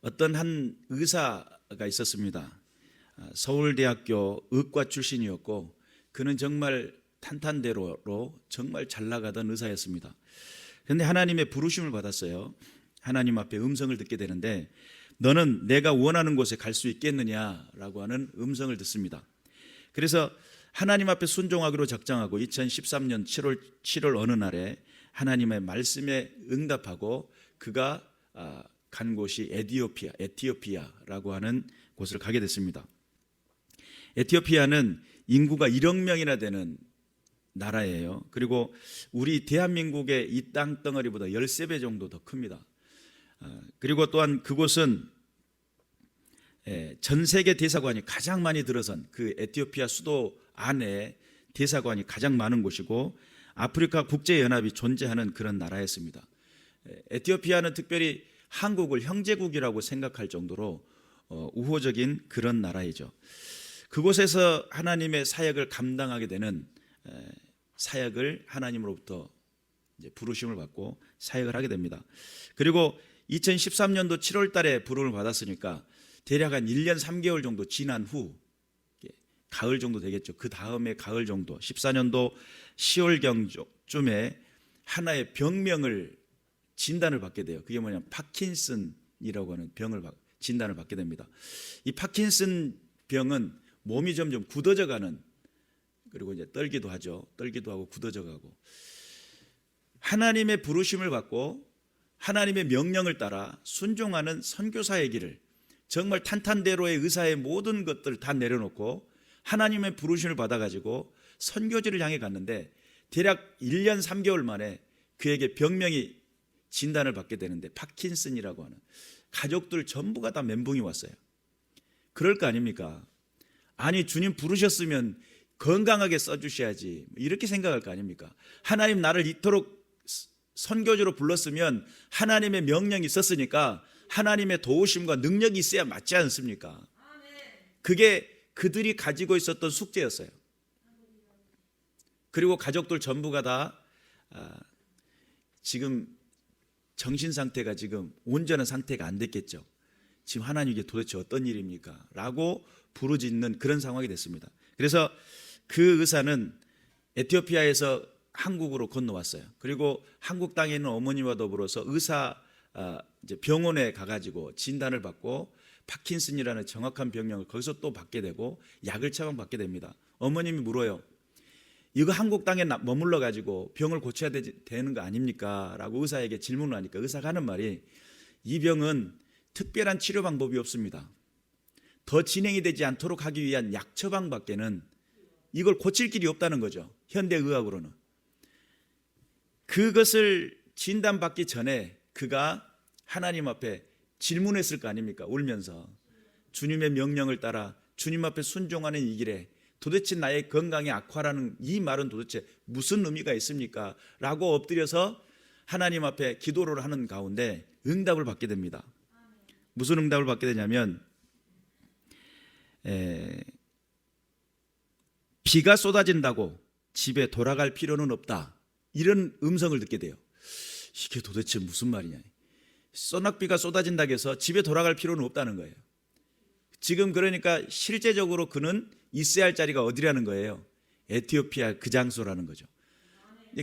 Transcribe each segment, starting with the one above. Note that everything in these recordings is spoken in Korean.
어떤 한 의사가 있었습니다. 서울대학교 의과 출신이었고 그는 정말 탄탄대로로 정말 잘 나가던 의사였습니다. 그런데 하나님의 부르심을 받았어요. 하나님 앞에 음성을 듣게 되는데 너는 내가 원하는 곳에 갈 수 있겠느냐라고 하는 음성을 듣습니다. 그래서 하나님 앞에 순종하기로 작정하고 2013년 7월 어느 날에 하나님의 말씀에 응답하고 그가 간 곳이 에티오피아라고 하는 곳을 가게 됐습니다. 에티오피아는 인구가 1억 명이나 되는 나라예요. 그리고 우리 대한민국의 이 땅덩어리보다 13배 정도 더 큽니다. 그리고 또한 그곳은 전 세계 대사관이 가장 많이 들어선 그 에티오피아 수도 안에 대사관이 가장 많은 곳이고 아프리카 국제연합이 존재하는 그런 나라였습니다. 에티오피아는 특별히 한국을 형제국이라고 생각할 정도로 우호적인 그런 나라이죠. 그곳에서 하나님의 사역을 감당하게 되는 사역을 하나님으로부터 이제 부르심을 받고 사역을 하게 됩니다. 그리고 2013년도 7월 달에 부름을 받았으니까 대략 한 1년 3개월 정도 지난 후 가을 정도 되겠죠. 그 다음에 가을 정도 14년도 10월경쯤에 하나의 병명을 진단을 받게 돼요. 그게 뭐냐면 파킨슨이라고 하는 진단을 받게 됩니다. 이 파킨슨 병은 몸이 점점 굳어져 가는, 그리고 이제 떨기도 하죠. 떨기도 하고 굳어져 가고, 하나님의 부르심을 받고 하나님의 명령을 따라 순종하는 선교사의 길을, 정말 탄탄대로의 의사의 모든 것들을 다 내려놓고 하나님의 부르심을 받아가지고 선교지를 향해 갔는데 대략 1년 3개월 만에 그에게 병명이 진단을 받게 되는데 파킨슨이라고 하는, 가족들 전부가 다 멘붕이 왔어요. 그럴 거 아닙니까? 아니, 주님 부르셨으면 건강하게 써주셔야지, 이렇게 생각할 거 아닙니까? 하나님 나를 이토록 선교지로 불렀으면 하나님의 명령이 있었으니까 하나님의 도우심과 능력이 있어야 맞지 않습니까? 그게 그들이 가지고 있었던 숙제였어요. 그리고 가족들 전부가 다 지금 정신 상태가 지금 온전한 상태가 안 됐겠죠. 지금 하나님 이게 도대체 어떤 일입니까? 라고 부르짖는 그런 상황이 됐습니다. 그래서 그 의사는 에티오피아에서 한국으로 건너왔어요. 그리고 한국 땅에 있는 어머니와 더불어서 이제 병원에 가가지고 진단을 받고 파킨슨이라는 정확한 병명을 거기서 또 받게 되고 약을 처방받게 됩니다. 어머님이 물어요. 이거 한국 땅에 머물러 가지고 병을 고쳐야 되는 거 아닙니까? 라고 의사에게 질문을 하니까 의사가 하는 말이, 이 병은 특별한 치료 방법이 없습니다. 더 진행이 되지 않도록 하기 위한 약 처방밖에는 이걸 고칠 길이 없다는 거죠. 현대의학으로는. 그것을 진단받기 전에 그가 하나님 앞에 질문했을 거 아닙니까? 울면서 주님의 명령을 따라 주님 앞에 순종하는 이 길에 도대체 나의 건강의 악화라는 이 말은 도대체 무슨 의미가 있습니까? 라고 엎드려서 하나님 앞에 기도를 하는 가운데 응답을 받게 됩니다. 무슨 응답을 받게 되냐면 비가 쏟아진다고 집에 돌아갈 필요는 없다, 이런 음성을 듣게 돼요. 이게 도대체 무슨 말이냐. 소낙비가 쏟아진다고 해서 집에 돌아갈 필요는 없다는 거예요. 지금 그러니까 실제적으로 그는 있어야 할 자리가 어디라는 거예요? 에티오피아 그 장소라는 거죠.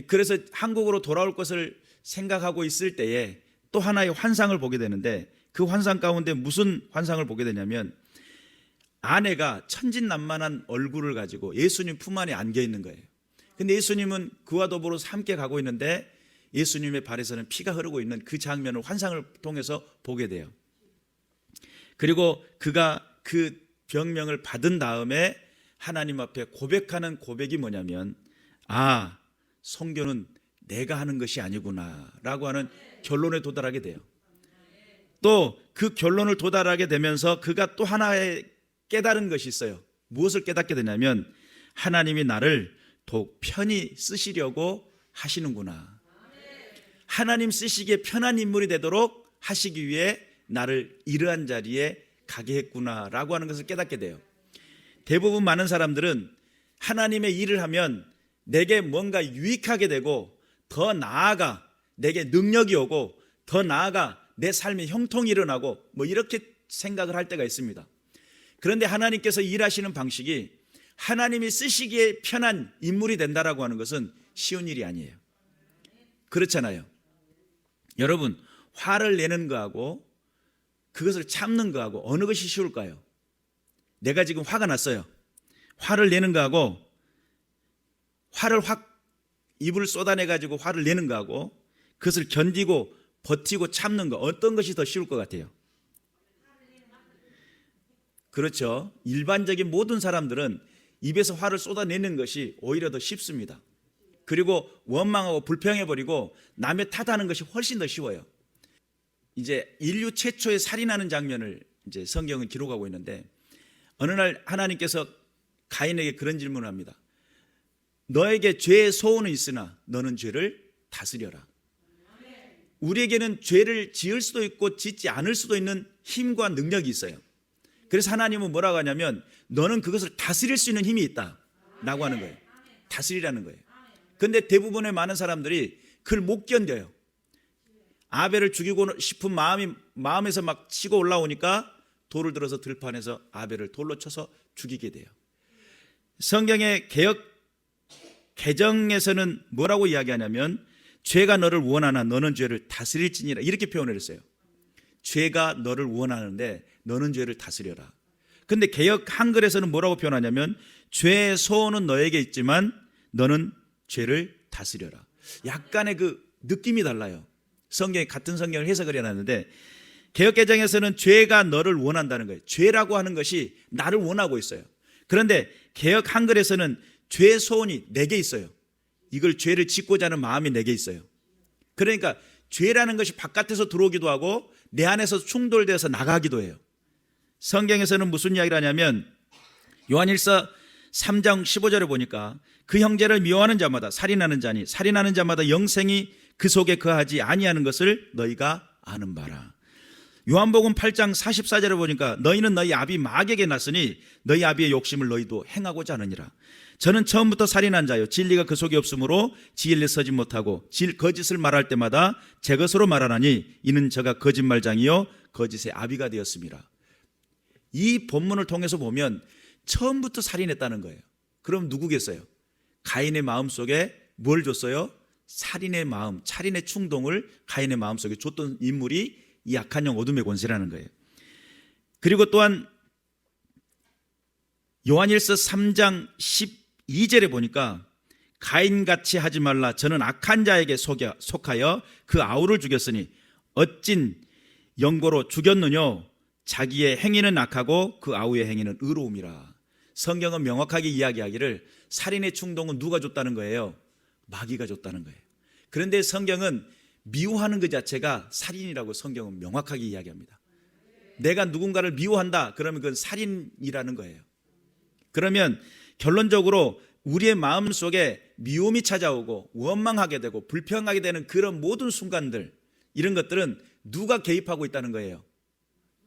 그래서 한국으로 돌아올 것을 생각하고 있을 때에 또 하나의 환상을 보게 되는데, 그 환상 가운데 무슨 환상을 보게 되냐면 아내가 천진난만한 얼굴을 가지고 예수님 품 안에 안겨 있는 거예요. 근데 예수님은 그와 더불어서 함께 가고 있는데 예수님의 발에서는 피가 흐르고 있는 그 장면을 환상을 통해서 보게 돼요. 그리고 그가 그 병명을 받은 다음에 하나님 앞에 고백하는 고백이 뭐냐면, 선교는 내가 하는 것이 아니구나 라고 하는 결론에 도달하게 돼요. 또 그 결론을 도달하게 되면서 그가 또 하나의 깨달은 것이 있어요. 무엇을 깨닫게 되냐면 하나님이 나를 더욱 편히 쓰시려고 하시는구나. 하나님 쓰시기에 편한 인물이 되도록 하시기 위해 나를 이러한 자리에 가게 했구나라고 하는 것을 깨닫게 돼요. 대부분 많은 사람들은 하나님의 일을 하면 내게 뭔가 유익하게 되고 더 나아가 내게 능력이 오고 더 나아가 내 삶에 형통이 일어나고 뭐 이렇게 생각을 할 때가 있습니다. 그런데 하나님께서 일하시는 방식이 하나님이 쓰시기에 편한 인물이 된다라고 하는 것은 쉬운 일이 아니에요. 그렇잖아요. 여러분, 화를 내는 거하고 그것을 참는 거하고 어느 것이 쉬울까요? 내가 지금 화가 났어요. 화를 내는 거하고 화를 확 입을 쏟아내가지고 화를 내는 거하고 그것을 견디고 버티고 참는 거, 어떤 것이 더 쉬울 것 같아요? 그렇죠. 일반적인 모든 사람들은 입에서 화를 쏟아내는 것이 오히려 더 쉽습니다. 그리고 원망하고 불평해버리고 남의 탓하는 것이 훨씬 더 쉬워요. 이제 인류 최초의 살인하는 장면을 이제 성경은 기록하고 있는데, 어느 날 하나님께서 가인에게 그런 질문을 합니다. 너에게 죄의 소원은 있으나 너는 죄를 다스려라. 우리에게는 죄를 지을 수도 있고 짓지 않을 수도 있는 힘과 능력이 있어요. 그래서 하나님은 뭐라고 하냐면 너는 그것을 다스릴 수 있는 힘이 있다 라고 하는 거예요. 다스리라는 거예요. 그런데 대부분의 많은 사람들이 그걸 못 견뎌요. 아벨을 죽이고 싶은 마음에서 막 치고 올라오니까 돌을 들어서 들판에서 아벨을 돌로 쳐서 죽이게 돼요. 성경의 개정에서는 뭐라고 이야기하냐면 죄가 너를 원하나 너는 죄를 다스릴지니라, 이렇게 표현을 했어요. 죄가 너를 원하는데 너는 죄를 다스려라. 근데 개역 한글에서는 뭐라고 표현하냐면 죄의 소원은 너에게 있지만 너는 죄를 다스려라. 약간의 그 느낌이 달라요. 성경에 같은 성경을 해석을 해놨는데 개역 개정에서는 죄가 너를 원한다는 거예요. 죄라고 하는 것이 나를 원하고 있어요. 그런데 개역 한글에서는 죄의 소원이 내게 있어요. 이걸 죄를 짓고자 하는 마음이 내게 있어요. 그러니까 죄라는 것이 바깥에서 들어오기도 하고 내 안에서 충돌돼서 나가기도 해요. 성경에서는 무슨 이야기를 하냐면 요한일서 3장 15절에 보니까 그 형제를 미워하는 자마다 살인하는 자니 살인하는 자마다 영생이 그 속에 거하지 아니하는 것을 너희가 아는 바라. 요한복음 8장 44절에 보니까 너희는 너희 아비 마귀에게 났으니 너희 아비의 욕심을 너희도 행하고자 하느니라. 저는 처음부터 살인한 자요 진리가 그 속에 없으므로 진리에 서지 못하고 거짓을 말할 때마다 제 것으로 말하나니 이는 저가 거짓말장이요 거짓의 아비가 되었습니다. 이 본문을 통해서 보면 처음부터 살인했다는 거예요. 그럼 누구겠어요? 가인의 마음속에 뭘 줬어요? 살인의 마음, 살인의 충동을 가인의 마음속에 줬던 인물이 이 악한 영 어둠의 권세라는 거예요. 그리고 또한 요한일서 3장 12절에 보니까 가인같이 하지 말라. 저는 악한 자에게 속하여 그 아우를 죽였으니 어찐 영고로 죽였느뇨. 자기의 행위는 악하고 그 아우의 행위는 의로움이라. 성경은 명확하게 이야기하기를 살인의 충동은 누가 줬다는 거예요? 마귀가 줬다는 거예요. 그런데 성경은 미워하는 그 자체가 살인이라고 성경은 명확하게 이야기합니다. 내가 누군가를 미워한다 그러면 그건 살인이라는 거예요. 그러면 결론적으로 우리의 마음속에 미움이 찾아오고 원망하게 되고 불평하게 되는 그런 모든 순간들, 이런 것들은 누가 개입하고 있다는 거예요?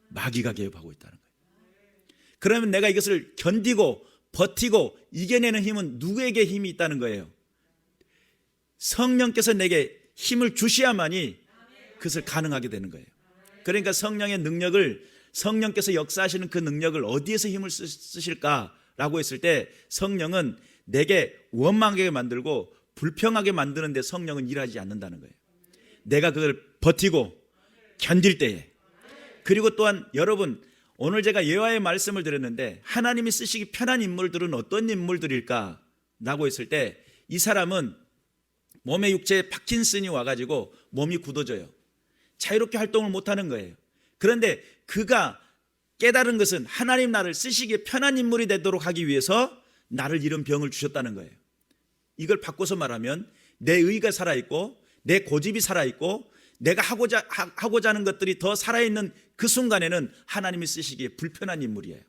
마귀가 개입하고 있다는 거예요. 그러면 내가 이것을 견디고 버티고 이겨내는 힘은 누구에게 힘이 있다는 거예요? 성령께서 내게 힘을 주셔야만이 그것을 가능하게 되는 거예요. 그러니까 성령의 능력을, 성령께서 역사하시는 그 능력을 어디에서 힘을 쓰실까라고 했을 때 성령은 내게 원망하게 만들고 불평하게 만드는데 성령은 일하지 않는다는 거예요. 내가 그걸 버티고 견딜 때에. 그리고 또한 여러분, 오늘 제가 예화의 말씀을 드렸는데 하나님이 쓰시기 편한 인물들은 어떤 인물들일까라고 했을 때 이 사람은 몸의 육체에 파킨슨이 와가지고 몸이 굳어져요. 자유롭게 활동을 못하는 거예요. 그런데 그가 깨달은 것은 하나님 나를 쓰시기에 편한 인물이 되도록 하기 위해서 나를 이런 병을 주셨다는 거예요. 이걸 바꿔서 말하면 내 의가 살아있고 내 고집이 살아있고 내가 하고자 하는 것들이 더 살아있는 그 순간에는 하나님이 쓰시기에 불편한 인물이에요.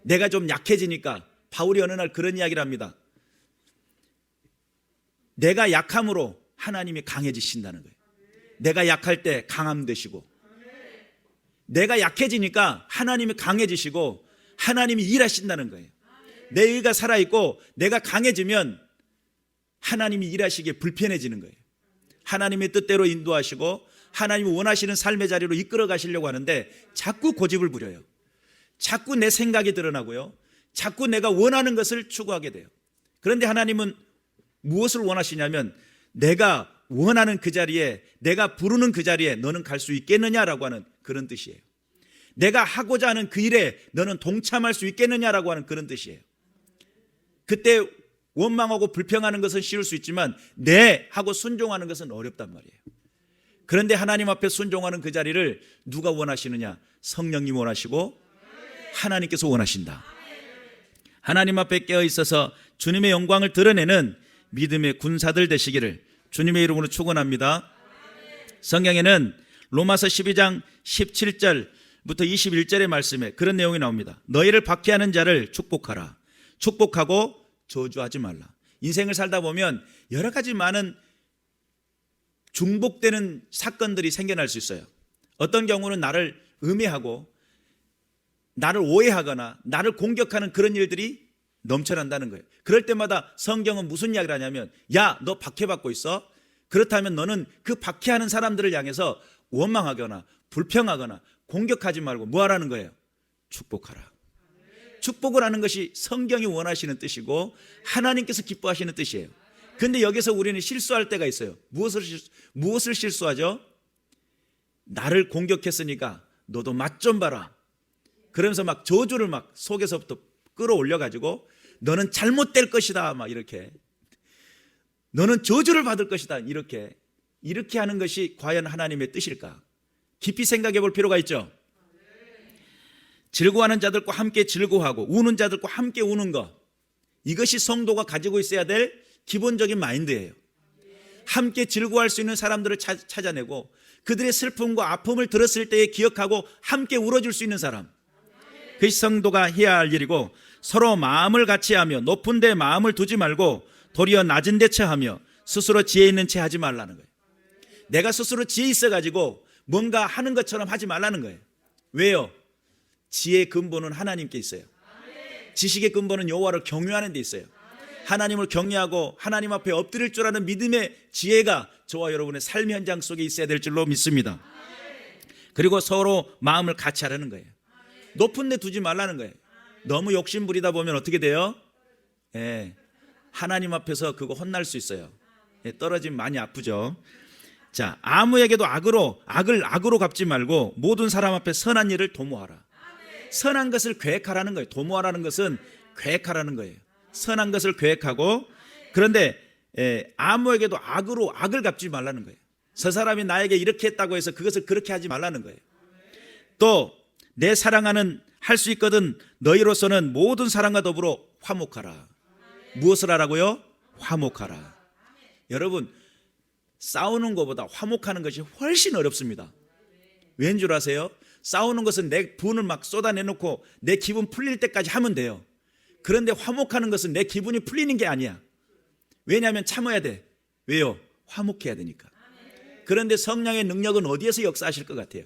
내가 좀 약해지니까 바울이 어느 날 그런 이야기를 합니다. 내가 약함으로 하나님이 강해지신다는 거예요. 내가 약할 때 강함 되시고, 내가 약해지니까 하나님이 강해지시고 하나님이 일하신다는 거예요. 내 의가 살아있고 내가 강해지면 하나님이 일하시기에 불편해지는 거예요. 하나님의 뜻대로 인도하시고 하나님이 원하시는 삶의 자리로 이끌어 가시려고 하는데 자꾸 고집을 부려요. 자꾸 내 생각이 드러나고요. 자꾸 내가 원하는 것을 추구하게 돼요. 그런데 하나님은 무엇을 원하시냐면 내가 원하는 그 자리에, 내가 부르는 그 자리에 너는 갈 수 있겠느냐라고 하는 그런 뜻이에요. 내가 하고자 하는 그 일에 너는 동참할 수 있겠느냐라고 하는 그런 뜻이에요. 그때 원망하고 불평하는 것은 쉬울 수 있지만 네 하고 순종하는 것은 어렵단 말이에요. 그런데 하나님 앞에 순종하는 그 자리를 누가 원하시느냐? 성령님 원하시고 하나님께서 원하신다. 하나님 앞에 깨어 있어서 주님의 영광을 드러내는 믿음의 군사들 되시기를 주님의 이름으로 축원합니다. 성경에는 로마서 12장 17절부터 21절의 말씀에 그런 내용이 나옵니다. 너희를 박해하는 자를 축복하라. 축복하고 저주하지 말라. 인생을 살다 보면 여러 가지 많은 중복되는 사건들이 생겨날 수 있어요. 어떤 경우는 나를 음해하고 나를 오해하거나 나를 공격하는 그런 일들이 넘쳐난다는 거예요. 그럴 때마다 성경은 무슨 이야기를 하냐면 야, 너 박해받고 있어? 그렇다면 너는 그 박해하는 사람들을 향해서 원망하거나 불평하거나 공격하지 말고 뭐 하라는 거예요? 축복하라. 축복을 하는 것이 성경이 원하시는 뜻이고 하나님께서 기뻐하시는 뜻이에요. 그런데 여기서 우리는 실수할 때가 있어요. 무엇을 실수하죠? 나를 공격했으니까 너도 맛 좀 봐라. 그러면서 막 저주를 막 속에서부터 끌어올려 가지고 너는 잘못될 것이다 막 이렇게, 너는 저주를 받을 것이다 이렇게 하는 것이 과연 하나님의 뜻일까? 깊이 생각해 볼 필요가 있죠. 즐거워하는 자들과 함께 즐거워하고 우는 자들과 함께 우는 것, 이것이 성도가 가지고 있어야 될 기본적인 마인드예요. 함께 즐거워할 수 있는 사람들을 찾아내고 그들의 슬픔과 아픔을 들었을 때에 기억하고 함께 울어줄 수 있는 사람, 그것이 성도가 해야 할 일이고 서로 마음을 같이 하며 높은 데 마음을 두지 말고 도리어 낮은 데 처하며 스스로 지혜 있는 채 하지 말라는 거예요. 내가 스스로 지혜 있어가지고 뭔가 하는 것처럼 하지 말라는 거예요. 왜요? 지혜의 근본은 하나님께 있어요. 지식의 근본은 여호와를 경외하는 데 있어요. 하나님을 경외하고 하나님 앞에 엎드릴 줄 아는 믿음의 지혜가 저와 여러분의 삶 현장 속에 있어야 될 줄로 믿습니다. 그리고 서로 마음을 같이 하라는 거예요. 높은 데 두지 말라는 거예요. 너무 욕심 부리다 보면 어떻게 돼요? 하나님 앞에서 그거 혼날 수 있어요. 떨어지면 많이 아프죠. 자, 아무에게도 악을 갚지 말고 모든 사람 앞에 선한 일을 도모하라. 선한 것을 계획하라는 거예요. 도모하라는 것은 계획하라는 거예요. 선한 것을 계획하고, 그런데 아무에게도 악을 갚지 말라는 거예요. 저 사람이 나에게 이렇게 했다고 해서 그것을 그렇게 하지 말라는 거예요. 또 내 사랑하는 할 수 있거든 너희로서는 모든 사람과 더불어 화목하라. 무엇을 하라고요? 화목하라. 여러분, 싸우는 것보다 화목하는 것이 훨씬 어렵습니다. 왠 줄 아세요? 싸우는 것은 내 분을 막 쏟아내놓고 내 기분 풀릴 때까지 하면 돼요. 그런데 화목하는 것은 내 기분이 풀리는 게 아니야. 왜냐하면 참아야 돼. 왜요? 화목해야 되니까. 그런데 성령의 능력은 어디에서 역사하실 것 같아요?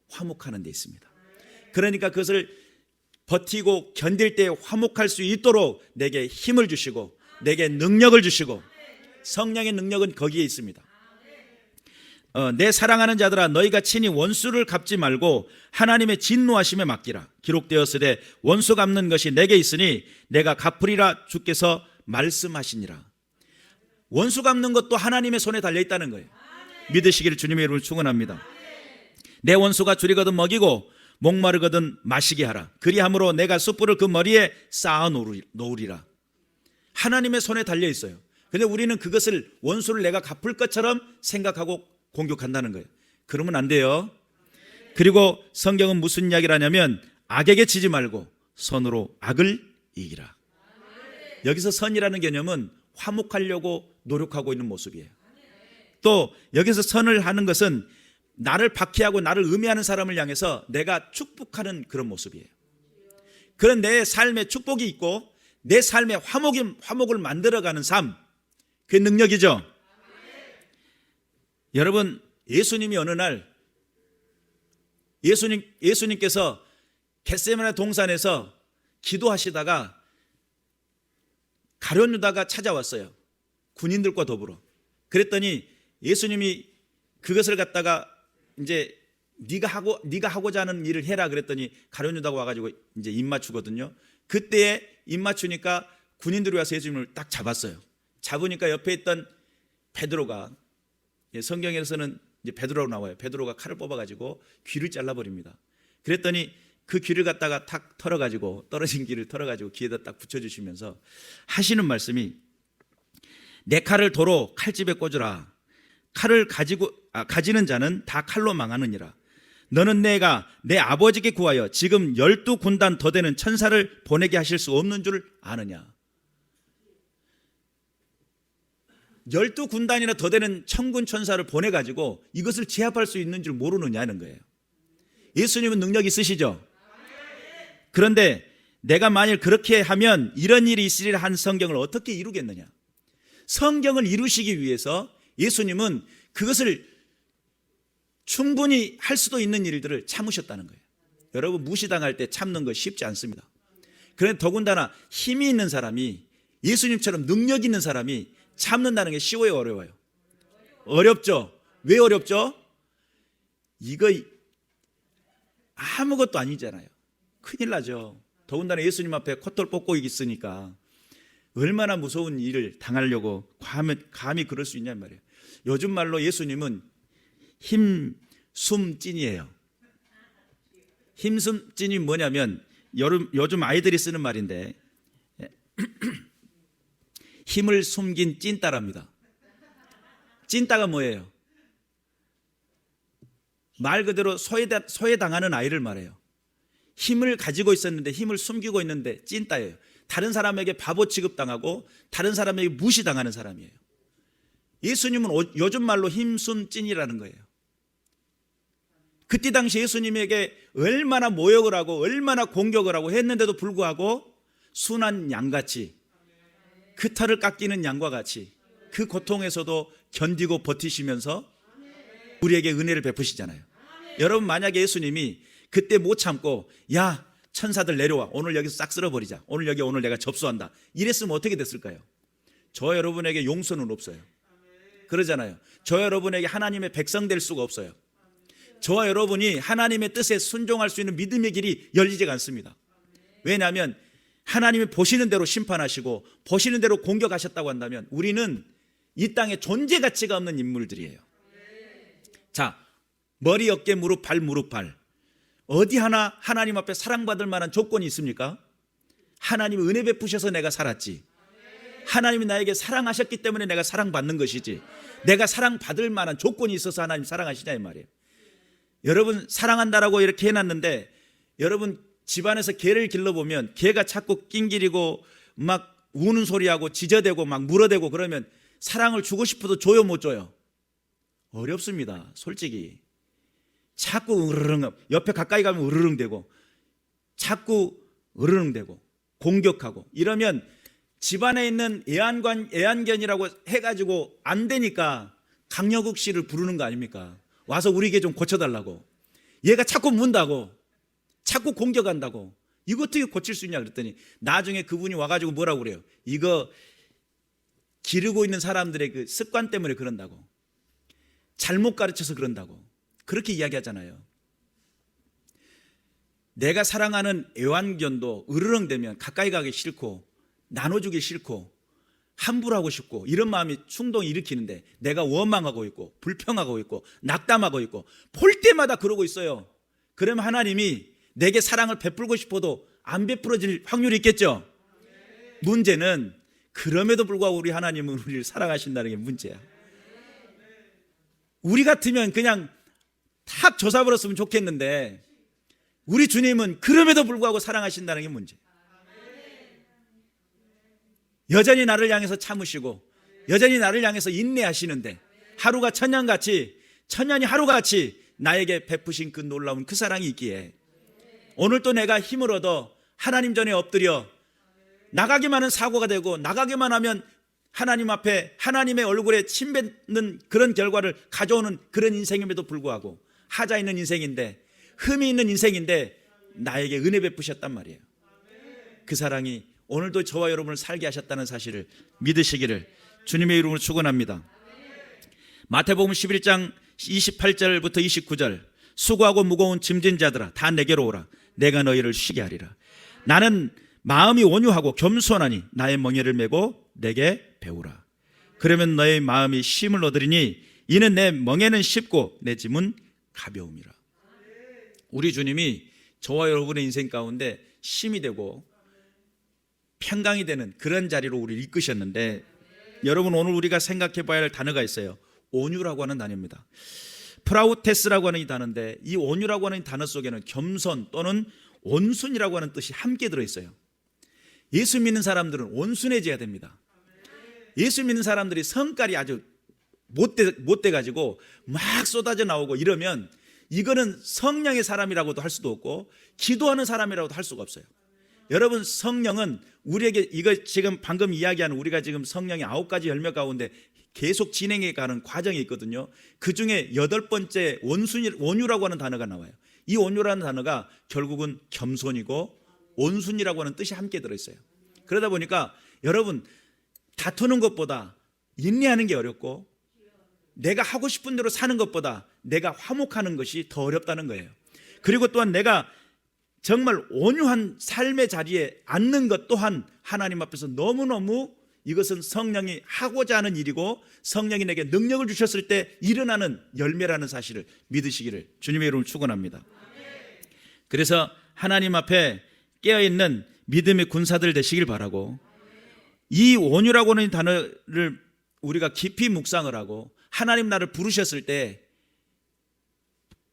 화목하는 데 있습니다. 그러니까 그것을 버티고 견딜 때 화목할 수 있도록 내게 힘을 주시고 내게 능력을 주시고, 성령의 능력은 거기에 있습니다. 내 사랑하는 자들아 너희가 친히 원수를 갚지 말고 하나님의 진노하심에 맡기라. 기록되었으되 원수 갚는 것이 내게 있으니 내가 갚으리라 주께서 말씀하시니라. 원수 갚는 것도 하나님의 손에 달려있다는 거예요. 믿으시기를 주님의 이름으로 축원합니다. 내 원수가 줄이거든 먹이고 목마르거든 마시게 하라. 그리함으로 내가 숯불을 그 머리에 쌓아 놓으리라. 하나님의 손에 달려 있어요. 그런데 우리는 그것을 원수를 내가 갚을 것처럼 생각하고 공격한다는 거예요. 그러면 안 돼요. 그리고 성경은 무슨 이야기를 하냐면 악에게 지지 말고 선으로 악을 이기라. 여기서 선이라는 개념은 화목하려고 노력하고 있는 모습이에요. 또 여기서 선을 하는 것은 나를 박해하고 나를 음해하는 사람을 향해서 내가 축복하는 그런 모습이에요. 그런 내 삶에 축복이 있고 내 삶에 화목을 만들어가는 삶, 그게 능력이죠. 여러분, 예수님이 어느 날 예수님께서 겟세마네 동산에서 기도하시다가 가룟 유다가 찾아왔어요. 군인들과 더불어. 그랬더니 예수님이 그것을 갖다가 이제 네가 하고자 하는 일을 해라 그랬더니 가룟 유다가 와가지고 이제 입 맞추거든요. 그때에 입 맞추니까 군인들이 와서 예수님을 딱 잡았어요. 잡으니까 옆에 있던 베드로가, 성경에서는 이제 베드로로 나와요. 베드로가 칼을 뽑아가지고 귀를 잘라버립니다. 그랬더니 그 귀를 갖다가 탁 털어가지고, 떨어진 귀를 털어가지고 귀에다 딱 붙여주시면서 하시는 말씀이, 내 칼을 도로 칼집에 꽂으라. 칼을 가지는 자는 다 칼로 망하느니라. 너는 내가 내 아버지께 구하여 지금 12군단 더 되는 천사를 보내게 하실 수 없는 줄 아느냐. 12군단이나 더 되는 천군 천사를 보내가지고 이것을 제압할 수 있는 줄 모르느냐는 거예요. 예수님은 능력 있으시죠? 그런데 내가 만일 그렇게 하면 이런 일이 있으리라 한 성경을 어떻게 이루겠느냐. 성경을 이루시기 위해서 예수님은 그것을 충분히 할 수도 있는 일들을 참으셨다는 거예요. 여러분, 무시당할 때 참는 거 쉽지 않습니다. 그런데 더군다나 힘이 있는 사람이, 예수님처럼 능력 있는 사람이 참는다는 게 쉬워요, 어려워요? 어렵죠. 왜 어렵죠? 이거 아무것도 아니잖아요. 큰일 나죠. 더군다나 예수님 앞에 콧돌 뽑고 있으니까 얼마나 무서운 일을 당하려고 감히 그럴 수 있냔 말이에요. 요즘 말로 예수님은 힘숨찐이에요. 힘숨찐이 뭐냐면 요즘 아이들이 쓰는 말인데 힘을 숨긴 찐따랍니다. 찐따가 뭐예요? 말 그대로 소외당하는 아이를 말해요. 힘을 가지고 있었는데 힘을 숨기고 있는데 찐따예요. 다른 사람에게 바보 취급당하고 다른 사람에게 무시당하는 사람이에요. 예수님은 요즘 말로 힘숨찐이라는 거예요. 그때 당시 예수님에게 얼마나 모욕을 하고 얼마나 공격을 하고 했는데도 불구하고 순한 양같이, 그 털을 깎이는 양과 같이 그 고통에서도 견디고 버티시면서 우리에게 은혜를 베푸시잖아요. 여러분, 만약에 예수님이 그때 못 참고, 야, 천사들 내려와, 오늘 여기서 싹 쓸어버리자, 오늘 내가 접수한다, 이랬으면 어떻게 됐을까요? 저 여러분에게 용서는 없어요. 그러잖아요. 저 여러분에게 하나님의 백성 될 수가 없어요. 저와 여러분이 하나님의 뜻에 순종할 수 있는 믿음의 길이 열리지가 않습니다. 왜냐하면 하나님이 보시는 대로 심판하시고 보시는 대로 공격하셨다고 한다면 우리는 이 땅에 존재 가치가 없는 인물들이에요. 자, 머리, 어깨, 무릎, 발, 무릎, 발, 어디 하나 하나님 앞에 사랑받을 만한 조건이 있습니까? 하나님이 은혜 베푸셔서 내가 살았지, 하나님이 나에게 사랑하셨기 때문에 내가 사랑받는 것이지, 내가 사랑받을 만한 조건이 있어서 하나님 사랑하시냐 이 말이에요. 여러분, 사랑한다라고 이렇게 해놨는데 여러분 집안에서 개를 길러보면 개가 자꾸 낑기리고 막 우는 소리하고 지저대고 막 물어대고 그러면 사랑을 주고 싶어도 줘요, 못 줘요? 어렵습니다. 솔직히 자꾸 으르릉, 옆에 가까이 가면 으르릉 대고 자꾸 으르릉 대고 공격하고 이러면 집안에 있는 애완견이라고 해가지고 안 되니까 강력욱 씨를 부르는 거 아닙니까? 와서 우리 개 좀 고쳐달라고. 얘가 자꾸 문다고, 자꾸 공격한다고. 이거 어떻게 고칠 수 있냐 그랬더니 나중에 그분이 와가지고 뭐라고 그래요? 이거 기르고 있는 사람들의 그 습관 때문에 그런다고, 잘못 가르쳐서 그런다고 그렇게 이야기하잖아요. 내가 사랑하는 애완견도 으르렁대면 가까이 가기 싫고 나눠주기 싫고 함부로 하고 싶고 이런 마음이 충동이 일으키는데 내가 원망하고 있고 불평하고 있고 낙담하고 있고 볼 때마다 그러고 있어요. 그러면 하나님이 내게 사랑을 베풀고 싶어도 안 베풀어질 확률이 있겠죠. 문제는 그럼에도 불구하고 우리 하나님은 우리를 사랑하신다는 게 문제야. 우리 같으면 그냥 탁 조사버렸으면 좋겠는데 우리 주님은 그럼에도 불구하고 사랑하신다는 게 문제. 여전히 나를 향해서 참으시고 여전히 나를 향해서 인내하시는데 하루가 천년이 하루같이 나에게 베푸신 그 놀라운 그 사랑이 있기에 오늘 또 내가 힘을 얻어 하나님 전에 엎드려 나가기만 하면 사고가 되고 나가기만 하면 하나님 앞에 하나님의 얼굴에 침 뱉는 그런 결과를 가져오는 그런 인생임에도 불구하고 하자 있는 인생인데 흠이 있는 인생인데 나에게 은혜 베푸셨단 말이에요. 그 사랑이 오늘도 저와 여러분을 살게 하셨다는 사실을 믿으시기를 주님의 이름으로 축원합니다. 마태복음 11장 28절부터 29절 수고하고 무거운 짐진 자들아 다 내게로 오라. 내가 너희를 쉬게 하리라. 나는 마음이 온유하고 겸손하니 나의 멍에를 메고 내게 배우라. 그러면 너의 마음이 쉼을 얻으리니 이는 내 멍에는 쉽고 내 짐은 가벼움이라. 우리 주님이 저와 여러분의 인생 가운데 쉼이 되고 평강이 되는 그런 자리로 우리를 이끄셨는데, 여러분 오늘 우리가 생각해 봐야 할 단어가 있어요. 온유라고 하는 단어입니다. 프라우테스라고 하는 이 단어인데, 이 온유라고 하는 단어 속에는 겸손 또는 온순이라고 하는 뜻이 함께 들어있어요. 예수 믿는 사람들은 온순해져야 됩니다. 예수 믿는 사람들이 성깔이 아주 못돼 가지고 막 쏟아져 나오고 이러면 이거는 성령의 사람이라고도 할 수도 없고 기도하는 사람이라고도 할 수가 없어요. 여러분, 성령은 우리에게, 이거 지금 방금 이야기하는 우리가 지금 성령의 9가지 열매 가운데 계속 진행해 가는 과정이 있거든요. 그 중에 8번째 온유라고 하는 단어가 나와요. 이 온유라는 단어가 결국은 겸손이고 온순이라고 하는 뜻이 함께 들어있어요. 그러다 보니까 여러분, 다투는 것보다 인내하는 게 어렵고 내가 하고 싶은 대로 사는 것보다 내가 화목하는 것이 더 어렵다는 거예요. 그리고 또한 내가 정말 온유한 삶의 자리에 앉는 것 또한 하나님 앞에서 너무너무 이것은 성령이 하고자 하는 일이고 성령이 내게 능력을 주셨을 때 일어나는 열매라는 사실을 믿으시기를 주님의 이름으로 축원합니다. 그래서 하나님 앞에 깨어있는 믿음의 군사들 되시길 바라고, 이 온유라고 하는 단어를 우리가 깊이 묵상을 하고 하나님 나를 부르셨을 때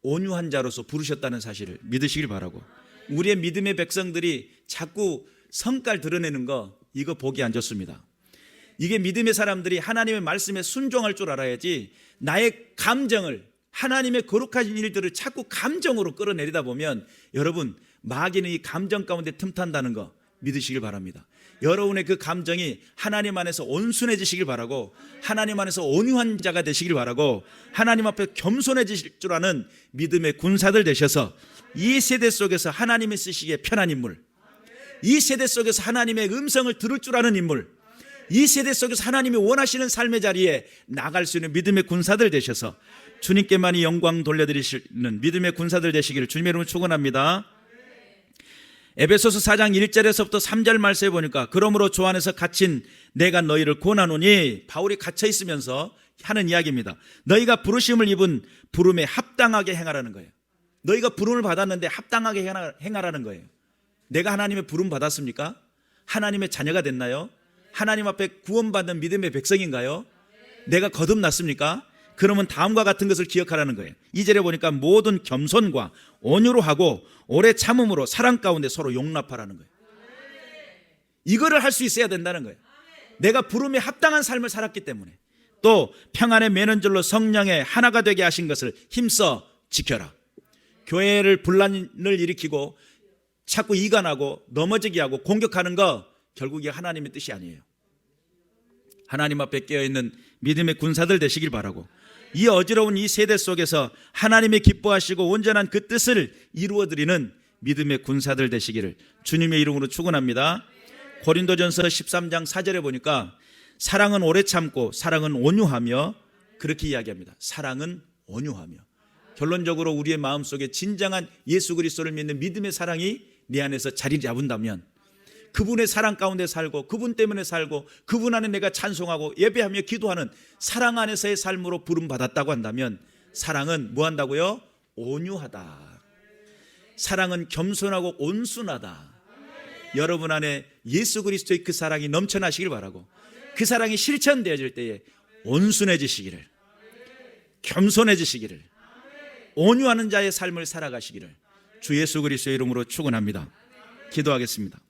온유한 자로서 부르셨다는 사실을 믿으시길 바라고, 우리의 믿음의 백성들이 자꾸 성깔 드러내는 거, 이거 보기 안 좋습니다. 이게 믿음의 사람들이 하나님의 말씀에 순종할 줄 알아야지, 나의 감정을, 하나님의 거룩한 일들을 자꾸 감정으로 끌어내리다 보면 여러분, 마귀는 이 감정 가운데 틈탄다는 거 믿으시길 바랍니다. 여러분의 그 감정이 하나님 안에서 온순해지시길 바라고, 하나님 안에서 온유한 자가 되시길 바라고, 하나님 앞에 겸손해지실 줄 아는 믿음의 군사들 되셔서 이 세대 속에서 하나님이 쓰시기에 편한 인물, 이 세대 속에서 하나님의 음성을 들을 줄 아는 인물, 이 세대 속에서 하나님이 원하시는 삶의 자리에 나갈 수 있는 믿음의 군사들 되셔서 주님께만이 영광 돌려드리시는 믿음의 군사들 되시기를 주님의 이름으로 축원합니다. 에베소서 4장 1절에서부터 3절 말씀해 보니까, 그러므로 주 안에서 갇힌 내가 너희를 권하노니, 바울이 갇혀 있으면서 하는 이야기입니다. 너희가 부르심을 입은 부름에 합당하게 행하라는 거예요. 너희가 부름을 받았는데 합당하게 행하라는 거예요. 내가 하나님의 부름 받았습니까? 하나님의 자녀가 됐나요? 하나님 앞에 구원받는 믿음의 백성인가요? 내가 거듭났습니까? 그러면 다음과 같은 것을 기억하라는 거예요. 2절에 보니까 모든 겸손과 온유로 하고 오래 참음으로 사랑 가운데 서로 용납하라는 거예요. 이거를 할 수 있어야 된다는 거예요. 내가 부름에 합당한 삶을 살았기 때문에. 또 평안의 매는줄로 성령의 하나가 되게 하신 것을 힘써 지켜라. 교회를 분란을 일으키고 자꾸 이간하고 넘어지게 하고 공격하는 거, 결국 이게 하나님의 뜻이 아니에요. 하나님 앞에 깨어있는 믿음의 군사들 되시길 바라고, 이 어지러운 이 세대 속에서 하나님의 기뻐하시고 온전한 그 뜻을 이루어드리는 믿음의 군사들 되시기를 주님의 이름으로 축원합니다. 고린도전서 13장 4절에 보니까 사랑은 오래 참고 사랑은 온유하며, 그렇게 이야기합니다. 사랑은 온유하며. 결론적으로 우리의 마음속에 진정한 예수 그리스도를 믿는 믿음의 사랑이 내 안에서 자리 잡은다면, 그분의 사랑 가운데 살고 그분 때문에 살고 그분 안에 내가 찬송하고 예배하며 기도하는 사랑 안에서의 삶으로 부름받았다고 한다면, 사랑은 뭐 한다고요? 온유하다. 사랑은 겸손하고 온순하다. 여러분 안에 예수 그리스도의 그 사랑이 넘쳐나시길 바라고, 그 사랑이 실천되어질 때에 온순해지시기를, 겸손해지시기를, 온유하는 자의 삶을 살아가시기를 주 예수 그리스도의 이름으로 축원합니다. 기도하겠습니다.